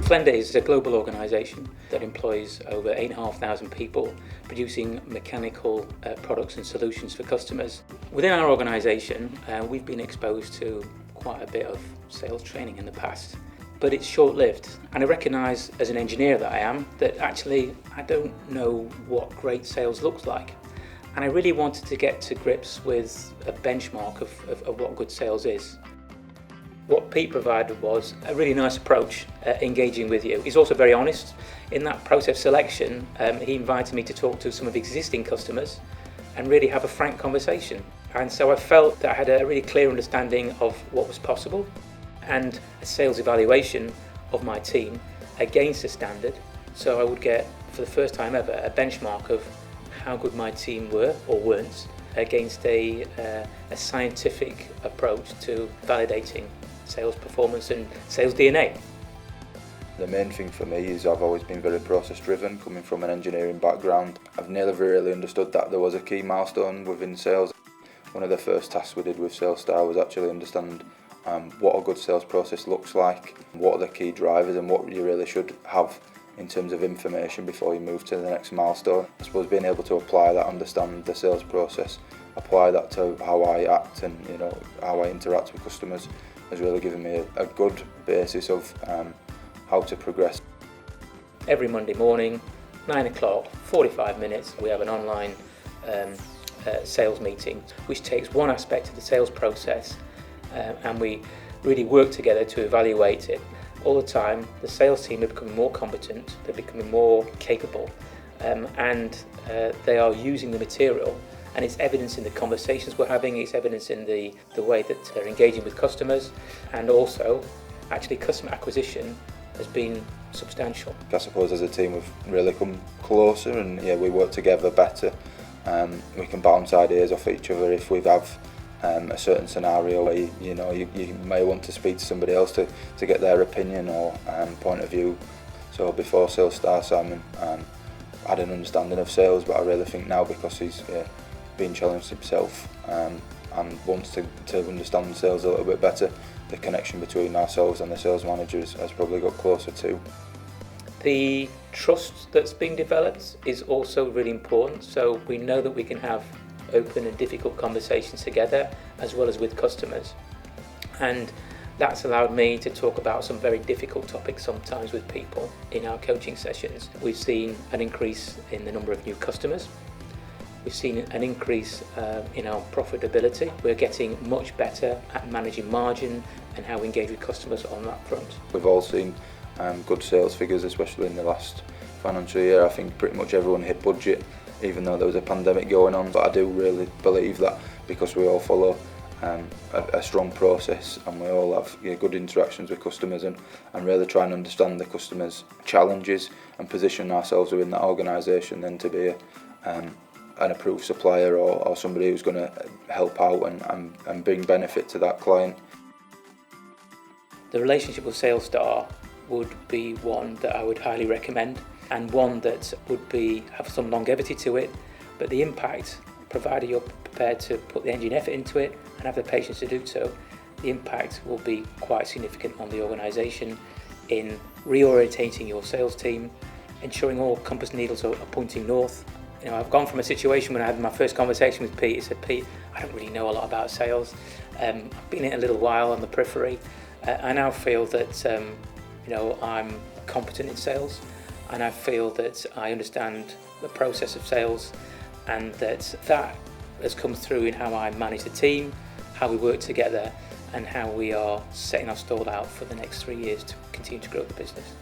Flender is a global organisation that employs over 8,500 people producing mechanical products and solutions for customers. Within our organisation, we've been exposed to quite a bit of sales training in the past, but it's short-lived. And I recognise, as an engineer that I am, that actually I don't know what great sales looks like. And I really wanted to get to grips with a benchmark of what good sales is. What Pete provided was a really nice approach, engaging with you. He's also very honest. In that process selection, he invited me to talk to some of the existing customers and really have a frank conversation. And so I felt that I had a really clear understanding of what was possible and a sales evaluation of my team against a standard. So I would get, for the first time ever, a benchmark of how good my team were or weren't against a scientific approach to validating sales performance and sales DNA. The main thing for me is I've always been very process driven, coming from an engineering background. I've never really understood that there was a key milestone within sales. One of the first tasks we did with SalesStar was actually understand what a good sales process looks like, what are the key drivers and what you really should have in terms of information before you move to the next milestone. I suppose being able to apply that, understand the sales process, apply that to how I act and how I interact with customers has really given me a good basis of how to progress. Every Monday morning, 9 o'clock, 45 minutes, we have an online sales meeting which takes one aspect of the sales process and we really work together to evaluate it. All the time, the sales team are becoming more competent, they're becoming more capable, and they are using the material. And it's evidence in the conversations we're having, it's evidence in the way that they're engaging with customers, and also, actually, customer acquisition has been substantial. I suppose as a team we've really come closer and we work together better. We can bounce ideas off each other if we have a certain scenario where you may want to speak to somebody else to get their opinion or point of view. So before SalesStar, Simon had an understanding of sales, but I really think now, because he's been challenged himself and wants to understand sales a little bit better, the connection between ourselves and the sales managers has probably got closer too. The trust that's being developed is also really important, so we know that we can have open and difficult conversations together as well as with customers, and that's allowed me to talk about some very difficult topics sometimes with people in our coaching sessions. We've seen an increase in the number of new customers. We've seen an increase in our profitability. We're getting much better at managing margin and how we engage with customers on that front. We've all seen good sales figures, especially in the last financial year. I think pretty much everyone hit budget, even though there was a pandemic going on. But I do really believe that because we all follow a strong process and we all have good interactions with customers and really try and understand the customers' challenges and position ourselves within that organisation, then to be an approved supplier or somebody who's going to help out and bring benefit to that client. The relationship with SalesStar would be one that I would highly recommend, and one that would have some longevity to it, but the impact, provided you're prepared to put the engine effort into it and have the patience to do so, the impact will be quite significant on the organisation in reorientating your sales team, ensuring all compass needles are pointing north. I've gone from a situation when I had my first conversation with Pete. He said, "Pete, I don't really know a lot about sales. I've been in it a little while on the periphery. I now feel that I'm competent in sales, and I feel that I understand the process of sales, and that has come through in how I manage the team, how we work together, and how we are setting our stall out for the next 3 years to continue to grow the business."